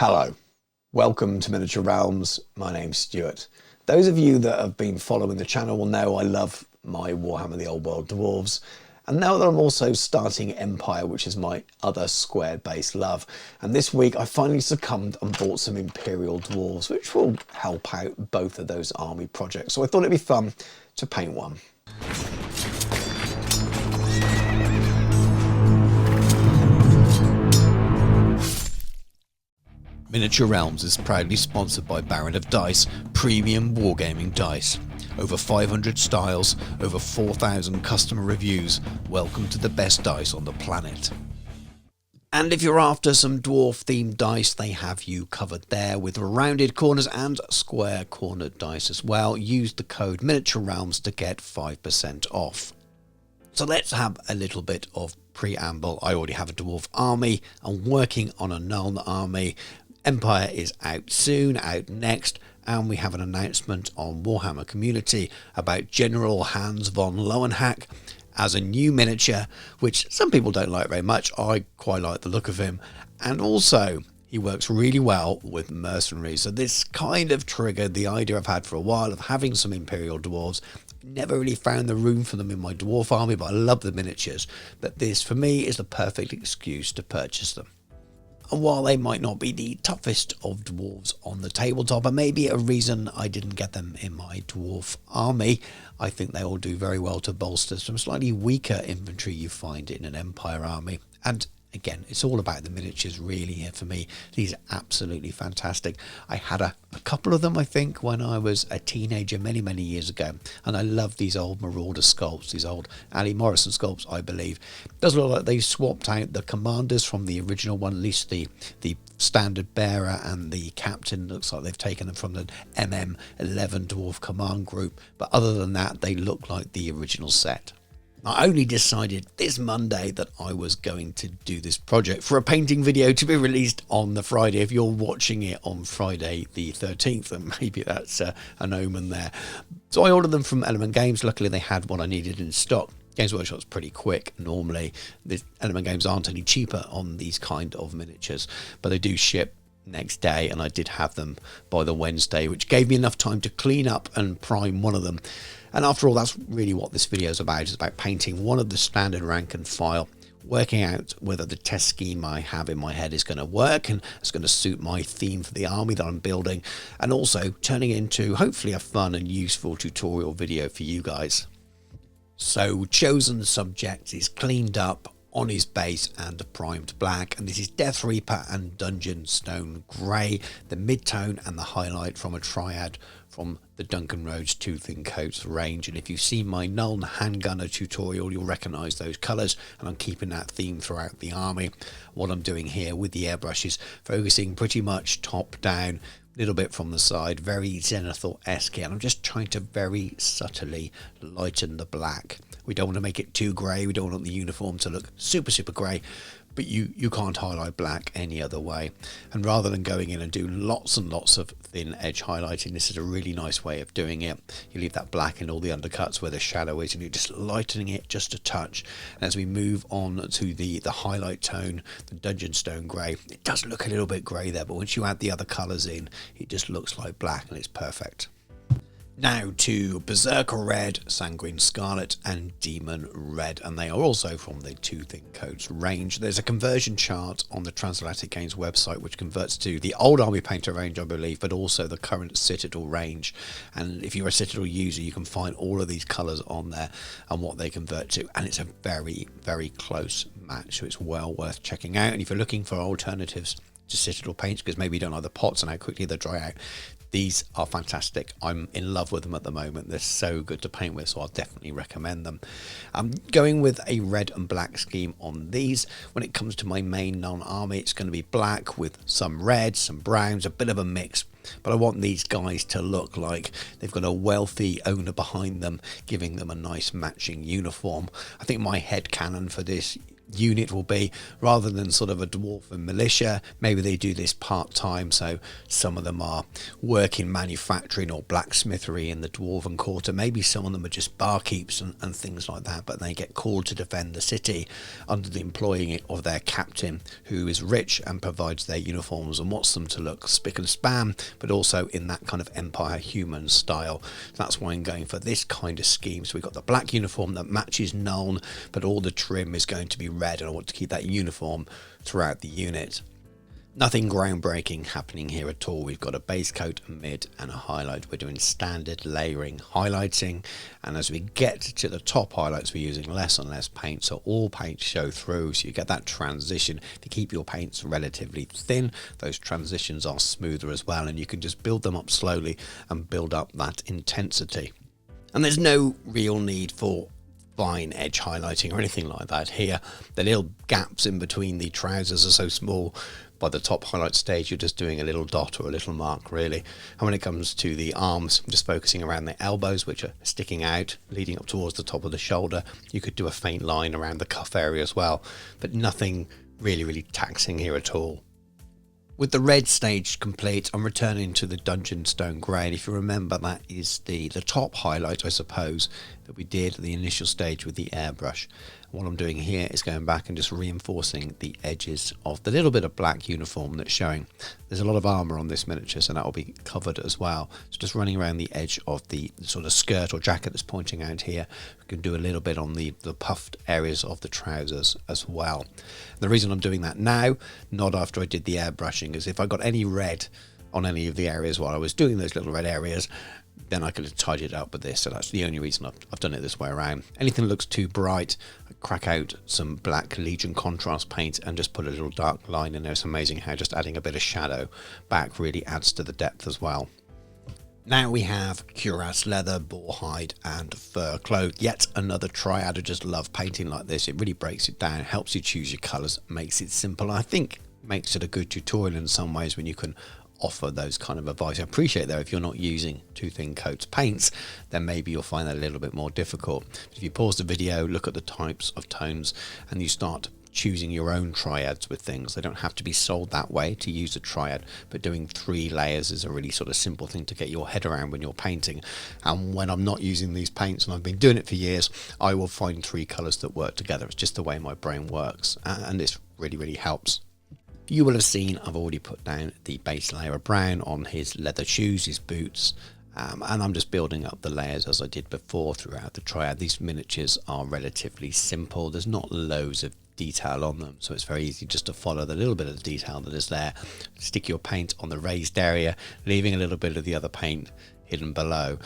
Hello, welcome to Miniature Realms. My name's Stuart. Those of you that have been following the channel will know I love my Warhammer the Old World Dwarves, and now that I'm also starting Empire, which is my other squared based love, and this week I finally succumbed and bought some Imperial Dwarves, which will help out both of those army projects. So I thought it'd be fun to paint one. Miniature Realms is proudly sponsored by Baron of Dice, premium wargaming dice. Over 500 styles, over 4,000 customer reviews. Welcome to the best dice on the planet. And if you're after some dwarf themed dice, they have you covered there with rounded corners and square cornered dice as well. Use the code Miniature Realms to get 5% off. So let's have a little bit of preamble. I already have a dwarf army. I'm working on a Nuln army. Empire is out soon, out next, and we have an announcement on Warhammer Community about General Hans von Lowenhack as a new miniature, which some people don't like very much. I quite like the look of him, and also he works really well with mercenaries. So this kind of triggered the idea I've had for a while of having some Imperial Dwarves. Never really found the room for them in my dwarf army, but I love the miniatures. But this, for me, is the perfect excuse to purchase them. And while they might not be the toughest of dwarves on the tabletop, and maybe a reason I didn't get them in my dwarf army, I think they will do very well to bolster some slightly weaker infantry you find in an Empire army. And again, it's all about the miniatures really here for me. These are absolutely fantastic. I had a couple of them, I think, when I was a teenager many years ago, and I love these old Marauder sculpts, these old Ali Morrison sculpts, I believe. It does look like they swapped out the commanders from the original one, at least the standard bearer and the captain. Looks like they've taken them from the MM11 Dwarf Command Group, but other than that, they look like the original set. I only decided this Monday that I was going to do this project for a painting video to be released on the Friday. If you're watching it on Friday the 13th, then maybe that's an omen there. So I ordered them from Element Games. Luckily they had what I needed in stock. Games Workshop's pretty quick. Normally the Element Games aren't any cheaper on these kind of miniatures, but they do ship next day, and I did have them by the Wednesday, which gave me enough time to clean up and prime one of them. And after all, that's really what this video is about. It's about painting one of the standard rank and file, working out whether the test scheme I have in my head is going to work and it's going to suit my theme for the army that I'm building, and also turning into hopefully a fun and useful tutorial video for you guys. So chosen subject is cleaned up on his base and primed black, and this is Death Reaper and Dungeon Stone Grey, the mid-tone and the highlight from a triad from the Duncan Rhodes Tooth and Coats range. And if you've seen my Nuln Handgunner tutorial, you'll recognise those colours, and I'm keeping that theme throughout the army. What I'm doing here with the airbrush is focusing pretty much top down, a little bit from the side, very Zenithal-esque, and I'm just trying to very subtly lighten the black. We don't want to make it too grey, we don't want the uniform to look super grey, but you can't highlight black any other way. And rather than going in and do lots and lots of thin edge highlighting, this is a really nice way of doing it. You leave that black in all the undercuts where the shadow is, and you're just lightening it just a touch. And as we move on to the highlight tone, the Dungeon Stone Grey, it does look a little bit grey there, but once you add the other colours in, it just looks like black, and it's perfect. Now to Berserker Red, Sanguine Scarlet and Demon Red, and they are also from the Tooth and Coats range. There's a conversion chart on the Transatlantic Games website which converts to the old Army Painter range, I believe, but also the current Citadel range. And if you're a Citadel user, you can find all of these colours on there and what they convert to, and it's a very close match, so it's well worth checking out. And if you're looking for alternatives to Citadel paints, because maybe you don't like the pots and how quickly they dry out, these are fantastic. I'm in love with them at the moment. They're so good to paint with, so I'll definitely recommend them. I'm going with a red and black scheme on these. When it comes to my main Nuln army, it's going to be black with some reds, some browns, a bit of a mix. But I want these guys to look like they've got a wealthy owner behind them, giving them a nice matching uniform. I think my headcanon for this unit will be, rather than sort of a dwarf and militia. Maybe they do this part-time, so some of them are working manufacturing or blacksmithery in the dwarven quarter. Maybe some of them are just barkeeps and things like that, but they get called to defend the city under the employing of their captain, who is rich and provides their uniforms and wants them to look spick and span, but also in that kind of empire human style. That's why I'm going for this kind of scheme. So we've got the black uniform that matches Nuln, but all the trim is going to be red, and I want to keep that uniform throughout the unit. Nothing groundbreaking happening here at all. We've got a base coat, a mid and a highlight. We're doing standard layering, highlighting, and as we get to the top highlights, we're using less and less paint, so all paints show through, so you get that transition. If you keep your paints relatively thin, those transitions are smoother as well, and you can just build them up slowly and build up that intensity. And there's no real need for fine edge highlighting or anything like that here. The little gaps in between the trousers are so small. By the top highlight stage, you're just doing a little dot or a little mark, really. And when it comes to the arms, I'm just focusing around the elbows, which are sticking out, leading up towards the top of the shoulder. You could do a faint line around the cuff area as well, but nothing really taxing here at all. With the red stage complete, I'm returning to the Dungeon Stone Grey, and if you remember, that is the top highlight, I suppose, that we did at the initial stage with the airbrush. What I'm doing here is going back and just reinforcing the edges of the little bit of black uniform that's showing. There's a lot of armour on this miniature, so that will be covered as well. So just running around the edge of the sort of skirt or jacket that's pointing out here. We can do a little bit on the puffed areas of the trousers as well. And the reason I'm doing that now, not after I did the airbrushing, is if I got any red on any of the areas while I was doing those little red areas, then I could have tidied it up with this. So that's the only reason I've done it this way around. Anything that looks too bright, I crack out some black Legion contrast paint and just put a little dark line in there. It's amazing how just adding a bit of shadow back really adds to the depth as well. Now we have cuirass leather, boar hide and fur cloak. Yet another triad. I just love painting like this. It really breaks it down, helps you choose your colours, makes it simple. I think makes it a good tutorial in some ways when you can offer those kind of advice. I appreciate though, if you're not using too thin coats paints, then maybe you'll find that a little bit more difficult. If you pause the video, look at the types of tones, and you start choosing your own triads with things. They don't have to be sold that way to use a triad, but doing 3 layers is a really sort of simple thing to get your head around when you're painting. And when I'm not using these paints, and I've been doing it for years, I will find 3 colours that work together. It's just the way my brain works, and this really helps. You will have seen I've already put down the base layer of brown on his leather shoes, his boots, and I'm just building up the layers as I did before throughout the triad. These miniatures are relatively simple. There's not loads of detail on them, so it's very easy just to follow the little bit of the detail that is there. Stick your paint on the raised area, leaving a little bit of the other paint hidden below,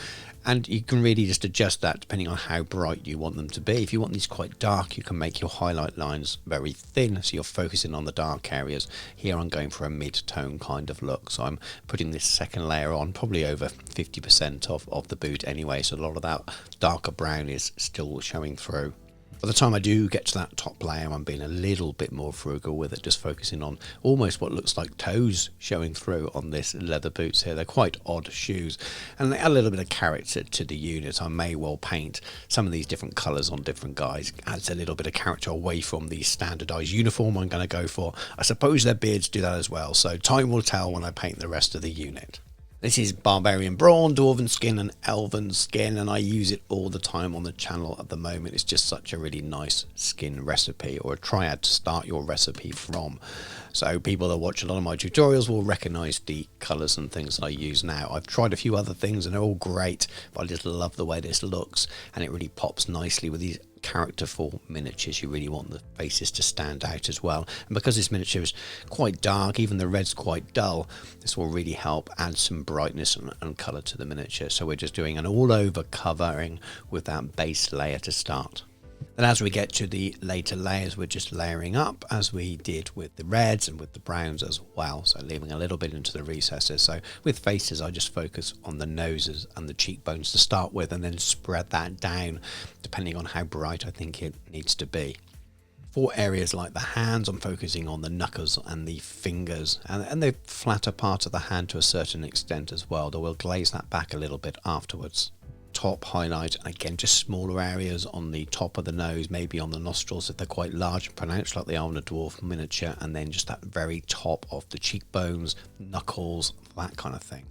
and you can really just adjust that depending on how bright you want them to be. If you want these quite dark, you can make your highlight lines very thin, so you're focusing on the dark areas. Here I'm going for a mid-tone kind of look, so I'm putting this second layer on, probably over 50% of the boot anyway, so a lot of that darker brown is still showing through. By the time I do get to that top layer, I'm being a little bit more frugal with it, just focusing on almost what looks like toes showing through on this leather boots here. They're quite odd shoes, and they add a little bit of character to the unit. I may well paint some of these different colours on different guys. Adds a little bit of character away from the standardised uniform I'm going to go for. I suppose their beards do that as well, so time will tell when I paint the rest of the unit. This is Barbarian Brawn, Dwarven Skin and Elven Skin, and I use it all the time on the channel at the moment. It's just such a really nice skin recipe, or a triad to start your recipe from. So people that watch a lot of my tutorials will recognise the colours and things that I use now. I've tried a few other things and they're all great, but I just love the way this looks, and it really pops nicely with these characterful miniatures. You really want the faces to stand out as well, and because this miniature is quite dark, even the red's quite dull, this will really help add some brightness and colour to the miniature. So we're just doing an all over covering with that base layer to start. Then as we get to the later layers, we're just layering up as we did with the reds and with the browns as well, so leaving a little bit into the recesses. So with faces, I just focus on the noses and the cheekbones to start with, and then spread that down depending on how bright I think it needs to be. For areas like the hands, I'm focusing on the knuckles and the fingers and the flatter part of the hand to a certain extent as well, though we'll glaze that back a little bit afterwards. top highlight, and again just smaller areas on the top of the nose, maybe on the nostrils if they're quite large and pronounced like they are on a dwarf miniature, and then just that very top of the cheekbones, knuckles, that kind of thing.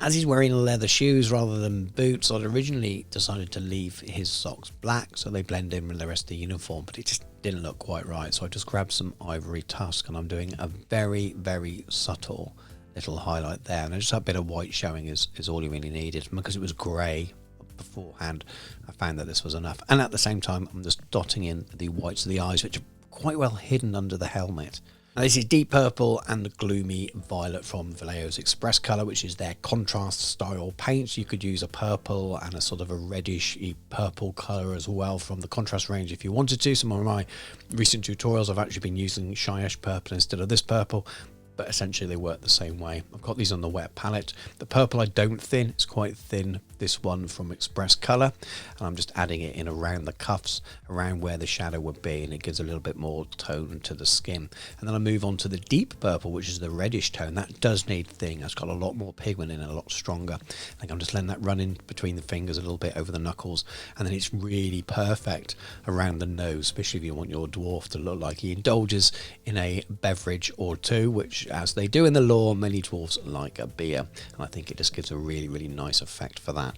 As he's wearing leather shoes rather than boots, I'd originally decided to leave his socks black so they blend in with the rest of the uniform, but it just didn't look quite right, so I just grabbed some ivory tusk and I'm doing a very, very subtle little highlight there, and just a bit of white showing is all you really needed. Because it was grey beforehand, I found that this was enough, and at the same time I'm just dotting in the whites of the eyes, which are quite well hidden under the helmet. Now this is deep purple and gloomy violet from Vallejo's Express Colour, which is their contrast style paints. You could use a purple and a sort of a reddish purple colour as well from the contrast range if you wanted to. Some of my recent tutorials I've actually been using Shyish purple instead of this purple, but essentially they work the same way. I've got these on the wet palette. The purple I don't thin, it's quite thin, this one from Express Colour, and I'm just adding it in around the cuffs, around where the shadow would be, and it gives a little bit more tone to the skin. And then I move on to the deep purple, which is the reddish tone. That does need thinning. It's got a lot more pigment in it, a lot stronger. I think I'm just letting that run in between the fingers a little bit over the knuckles, and then it's really perfect around the nose, especially if you want your dwarf to look like he indulges in a beverage or two, which, as they do in the lore, many dwarves like a beer, and I think it just gives a really, really nice effect for that.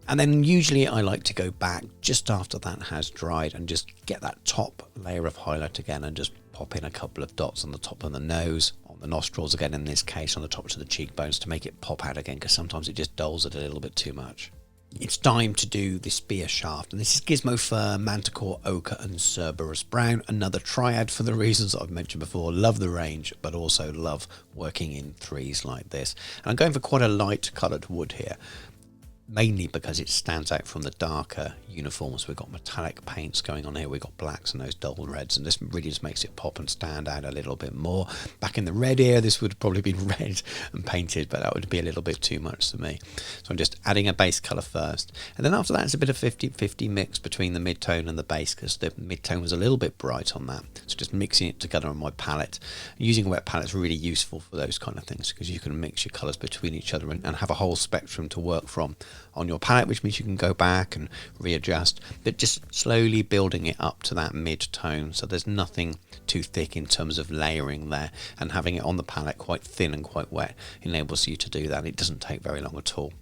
And then usually I like to go back just after that has dried and just get that top layer of highlight again and just pop in a couple of dots on the top of the nose, on the nostrils again in this case, on the tops of the cheekbones to make it pop out again, because sometimes it just dulls it a little bit too much. It's time to do the spear shaft, and this is Gizmo Fur, Manticore, Ochre and Cerberus Brown, another triad for the reasons that I've mentioned before. Love the range, but also love working in threes like this. And I'm going for quite a light coloured wood here, mainly because it stands out from the darker uniforms. We've got metallic paints going on here, we've got blacks and those dull reds, and this really just makes it pop and stand out a little bit more. Back in the red era, this would have probably been red and painted, but that would be a little bit too much for me. So I'm just adding a base colour first, and then after that it's a bit of 50-50 mix between the mid-tone and the base, because the mid-tone was a little bit bright on that. So just mixing it together on my palette. Using a wet palette is really useful for those kind of things, because you can mix your colours between each other and have a whole spectrum to work from on your palette, which means you can go back and readjust, but just slowly building it up to that mid-tone, so there's nothing too thick in terms of layering there, and having it on the palette quite thin and quite wet enables you to do that. It doesn't take very long at all.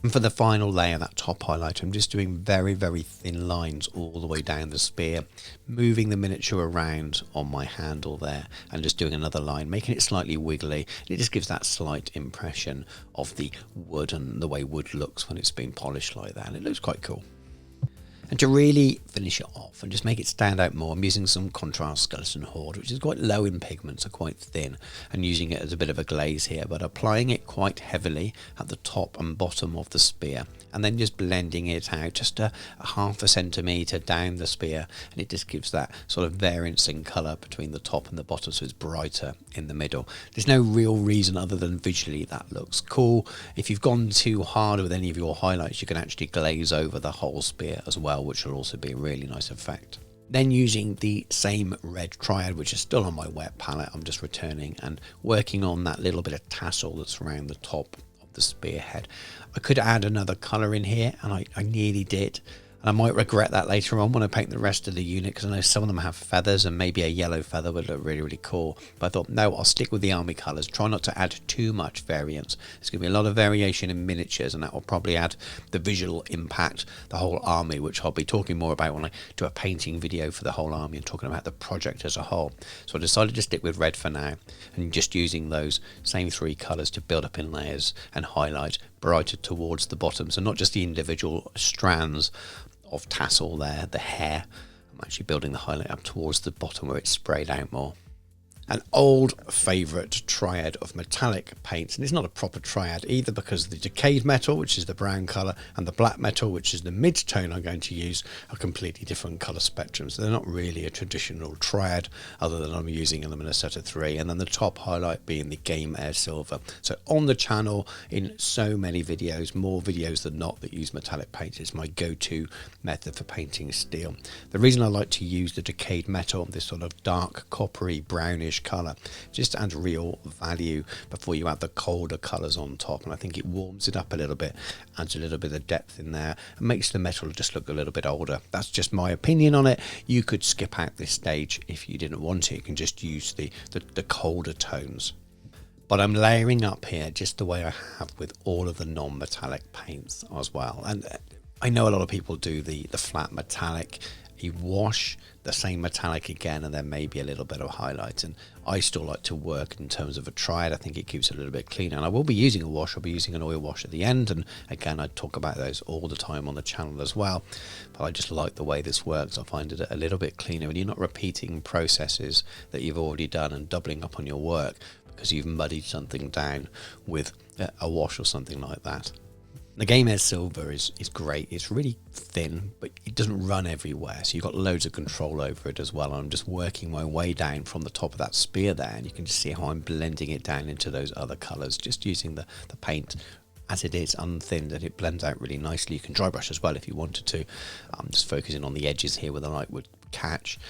And for the final layer, that top highlight, I'm just doing very, very thin lines all the way down the spear, moving the miniature around on my handle there, and just doing another line, making it slightly wiggly. And it just gives that slight impression of the wood and the way wood looks when it's been polished like that, and it looks quite cool. And to really finish it off and just make it stand out more, I'm using some contrast skeleton horde, which is quite low in pigment, so quite thin, and using it as a bit of a glaze here, but applying it quite heavily at the top and bottom of the spear, and then just blending it out just a half a centimetre down the spear, and it just gives that sort of variance in colour between the top and the bottom, so it's brighter in the middle. There's no real reason other than visually that looks cool. If you've gone too hard with any of your highlights, you can actually glaze over the whole spear as well, which will also be a really nice effect. Then using the same red triad, which is still on my wet palette, I'm just returning and working on that little bit of tassel that's around the top of the spearhead. I could add another colour in here, and I nearly did. And I might regret that later on when I paint the rest of the unit, because I know some of them have feathers, and maybe a yellow feather would look really, really cool. But I thought, no, I'll stick with the army colours. Try not to add too much variance. There's going to be a lot of variation in miniatures, and that will probably add the visual impact, the whole army, which I'll be talking more about when I do a painting video for the whole army and talking about the project as a whole. So I decided to stick with red for now, and just using those same three colours to build up in layers and highlight brighter towards the bottom. So not just the individual strands of tassel there, the hair. I'm actually building the highlight up towards the bottom where it's sprayed out more. An old favourite triad of metallic paints, and it's not a proper triad either, because the decayed metal, which is the brown colour, and the black metal, which is the mid-tone I'm going to use, are completely different colour spectrums. They're not really a traditional triad, other than I'm using them in a set of three, and then the top highlight being the Game Air Silver. So on the channel, in so many videos, more videos than not, that use metallic paints. It's my go-to method for painting steel. The reason I like to use the decayed metal, this sort of dark coppery brownish fresh colour. Just adds real value before you add the colder colours on top, and I think it warms it up a little bit, adds a little bit of depth in there, and makes the metal just look a little bit older. That's just my opinion on it. You could skip out this stage if you didn't want it. You can just use the colder tones. But I'm layering up here just the way I have with all of the non-metallic paints as well. And I know a lot of people do the flat metallic. You wash the same metallic again, and then maybe a little bit of highlight. And I still like to work in terms of a triad. I think it keeps it a little bit cleaner. And I will be using a wash. I'll be using an oil wash at the end. And again, I talk about those all the time on the channel as well. But I just like the way this works. I find it a little bit cleaner, and you're not repeating processes that you've already done and doubling up on your work because you've muddied something down with a wash or something like that. The Game Air Silver is great. It's really thin, but it doesn't run everywhere, so you've got loads of control over it as well. I'm just working my way down from the top of that spear there, and you can just see how I'm blending it down into those other colours, just using the paint as it is unthinned, and it blends out really nicely. You can dry brush as well if you wanted to. I'm just focusing on the edges here where the light would catch.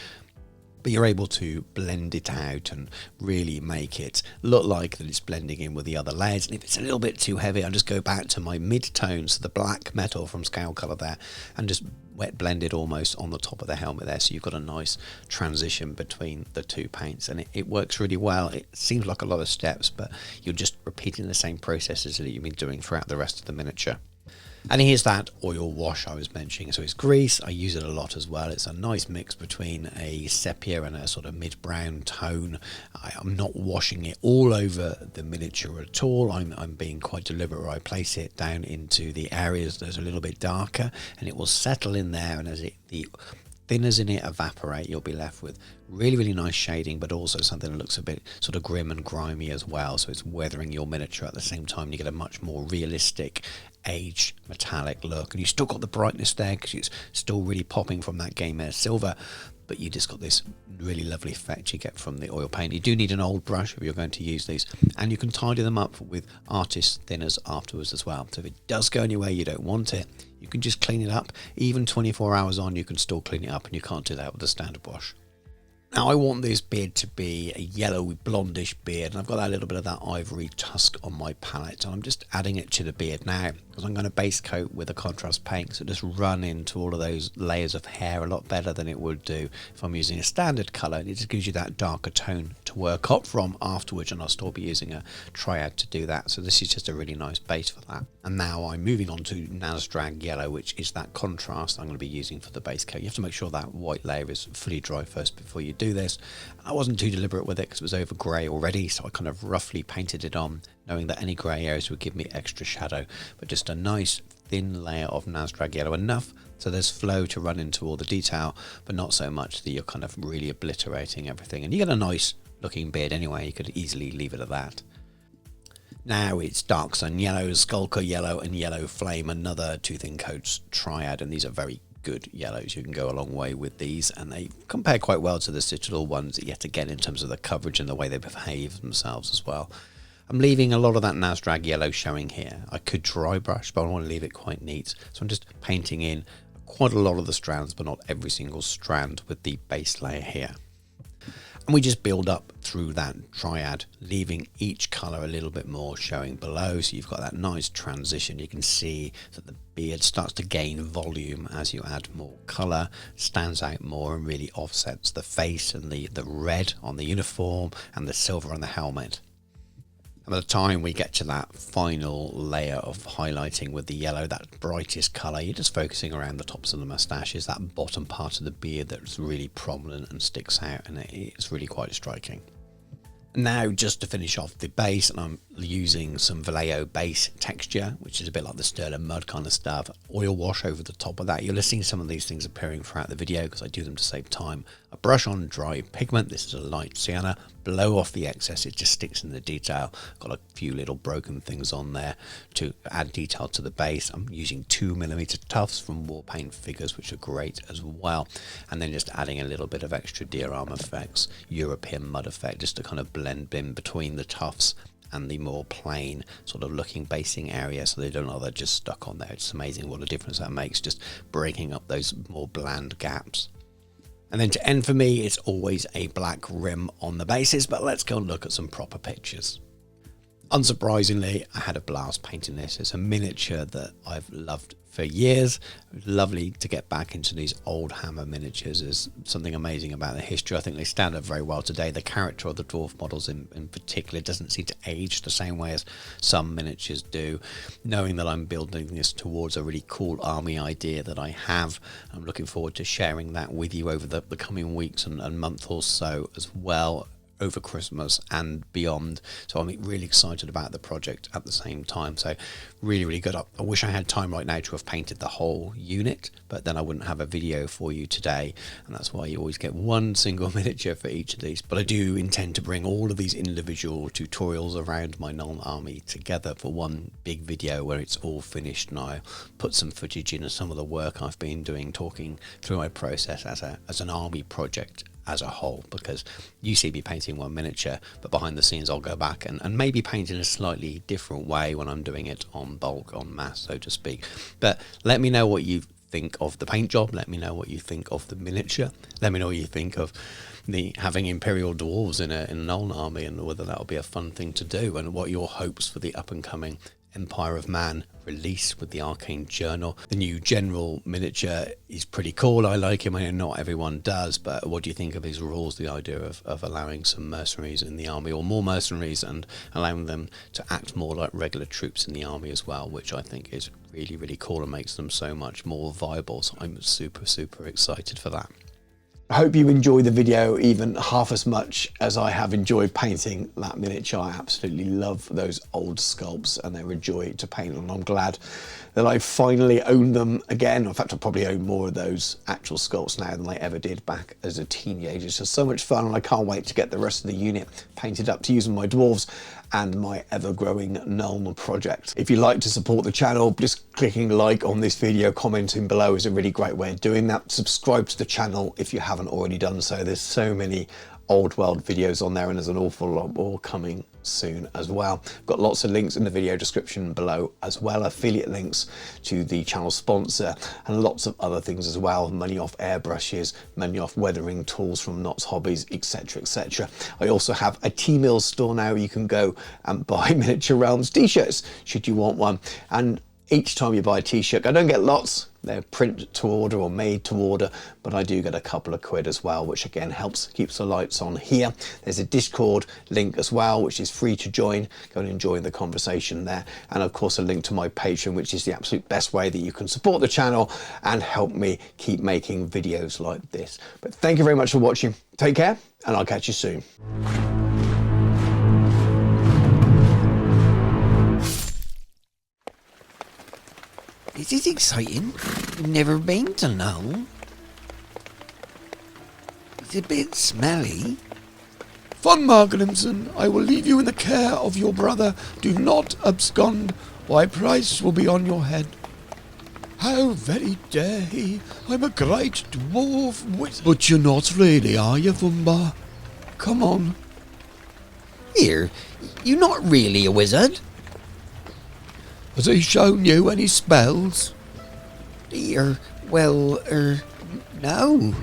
But you're able to blend it out and really make it look like that it's blending in with the other layers. And if it's a little bit too heavy, I'll just go back to my mid-tones, so the black metal from Scale Colour there, and just wet blend it almost on the top of the helmet there. So you've got a nice transition between the two paints, and it works really well. It seems like a lot of steps, but you're just repeating the same processes that you've been doing throughout the rest of the miniature. And here's that oil wash I was mentioning. So it's grease. I use it a lot as well. It's a nice mix between a sepia and a sort of mid-brown tone. I'm not washing it all over the miniature at all. I'm being quite deliberate where I place it down into the areas that's a little bit darker, and it will settle in there. And as the thinners in it evaporate, you'll be left with really, really nice shading, but also something that looks a bit sort of grim and grimy as well. So it's weathering your miniature at the same time. You get a much more realistic aged metallic look, and you still got the brightness there because it's still really popping from that Game Air Silver, but you just got this really lovely effect you get from the oil paint. You do need an old brush if you're going to use these, and you can tidy them up with artist thinners afterwards as well. So if it does go anywhere you don't want it, you can just clean it up. Even 24 hours on, you can still clean it up, and you can't do that with a standard wash. Now I want this beard to be a yellowy blondish beard, and I've got that little bit of that ivory tusk on my palette, and I'm just adding it to the beard now because I'm going to base coat with a contrast paint, so just run into all of those layers of hair a lot better than it would do if I'm using a standard colour. It just gives you that darker tone to work up from afterwards, and I'll still be using a triad to do that. So this is just a really nice base for that. And now I'm moving on to Nazdrag Yellow, which is that contrast I'm going to be using for the base coat. You have to make sure that white layer is fully dry first before you do this. I wasn't too deliberate with it because it was over grey already, so I kind of roughly painted it on, knowing that any grey areas would give me extra shadow, but just a nice thin layer of Nazdrag Yellow, enough so there's flow to run into all the detail, but not so much that you're kind of really obliterating everything. And you get a nice looking beard anyway. You could easily leave it at that. Now it's Dark Sun Yellow, Skulker Yellow, and Yellow Flame, another Tooth and Coats triad, and these are very good yellows. You can go a long way with these, and they compare quite well to the Citadel ones yet again in terms of the coverage and the way they behave themselves as well. I'm leaving a lot of that Nazdrag Yellow showing here. I could dry brush, but I want to leave it quite neat, so I'm just painting in quite a lot of the strands, but not every single strand, with the base layer here. And we just build up through that triad, leaving each colour a little bit more showing below, so you've got that nice transition. You can see that the beard starts to gain volume as you add more colour, stands out more and really offsets the face and the red on the uniform and the silver on the helmet. And by the time we get to that final layer of highlighting with the yellow, that brightest colour, you're just focusing around the tops of the moustaches, that bottom part of the beard that's really prominent and sticks out, and it's really quite striking. Now, just to finish off the base, and I'm using some Vallejo base texture, which is a bit like the Sterling Mud kind of stuff. Oil wash over the top of that. You'll see some of these things appearing throughout the video because I do them to save time. A brush on dry pigment. This is a light sienna. Blow off the excess. It just sticks in the detail. Got a few little broken things on there to add detail to the base. I'm using 2mm tufts from Warpaint figures, which are great as well. And then just adding a little bit of extra diorama effects, European mud effect, just to kind of blend in between the tufts and the more plain sort of looking basing area, so they don't know they're just stuck on there. It's amazing what a difference that makes, just breaking up those more bland gaps. And then to end for me, it's always a black rim on the bases, but let's go and look at some proper pictures. Unsurprisingly, I had a blast painting this. It's a miniature that I've loved for years. Lovely to get back into these old Hammer miniatures. There's something amazing about the history. I think they stand up very well today. The character of the dwarf models in particular doesn't seem to age the same way as some miniatures do. Knowing that I'm building this towards a really cool army idea that I have, I'm looking forward to sharing that with you over the coming weeks and month or so as well, over Christmas and beyond. So I'm really excited about the project at the same time. So really good. I wish I had time right now to have painted the whole unit, but then I wouldn't have a video for you today, and that's why you always get one single miniature for each of these. But I do intend to bring all of these individual tutorials around my Nuln army together for one big video where it's all finished, and I put some footage in of some of the work I've been doing, talking through my process as an army project as a whole, because you see me painting one miniature, but behind the scenes I'll go back and maybe paint in a slightly different way when I'm doing it on bulk, on mass, so to speak. But let me know what you think of the paint job. Let me know what you think of the miniature. Let me know what you think of the having Imperial Dwarves in an Nuln army, and whether that'll be a fun thing to do, and what your hopes for the up and coming Empire of Man release with the Arcane Journal. The new general miniature is pretty cool. I like him. I know not everyone does, but what do you think of his rules? The idea of allowing some mercenaries in the army, or more mercenaries, and allowing them to act more like regular troops in the army as well, which I think is really cool and makes them so much more viable. So I'm super excited for that. I hope you enjoyed the video even half as much as I have enjoyed painting that miniature. I absolutely love those old sculpts, and they're a joy to paint, and I'm glad that I finally own them again. In fact, I probably own more of those actual sculpts now than I ever did back as a teenager. It's just so much fun, and I can't wait to get the rest of the unit painted up to use on my dwarves and my ever-growing Nuln project. If you'd like to support the channel, just clicking like on this video, commenting below is a really great way of doing that. Subscribe to the channel if you haven't already done so. There's so many old world videos on there, and there's an awful lot more coming soon as well. Got lots of links in the video description below as well, affiliate links to the channel sponsor, and lots of other things as well. Money off airbrushes, money off weathering tools from Knott's Hobbies, etc. I also have a T-Mill store now. You can go and buy Miniature Realms t-shirts should you want one, and each time you buy a t-shirt, I don't get lots, they're print to order or made to order, but I do get a couple of quid as well, which again helps keeps the lights on here. There's a Discord link as well, which is free to join. Go and enjoy the conversation there. And of course a link to my Patreon, which is the absolute best way that you can support the channel and help me keep making videos like this. But thank you very much for watching. Take care, and I'll catch you soon. This is exciting. Never been to Nuln. It's a bit smelly. Von Margrimson, I will leave you in the care of your brother. Do not abscond, or a price will be on your head. How very dare he? I'm a great dwarf wizard. But you're not really, are you, Vumba? Come on. Here, you're not really a wizard. Has he shown you any spells? Well, no.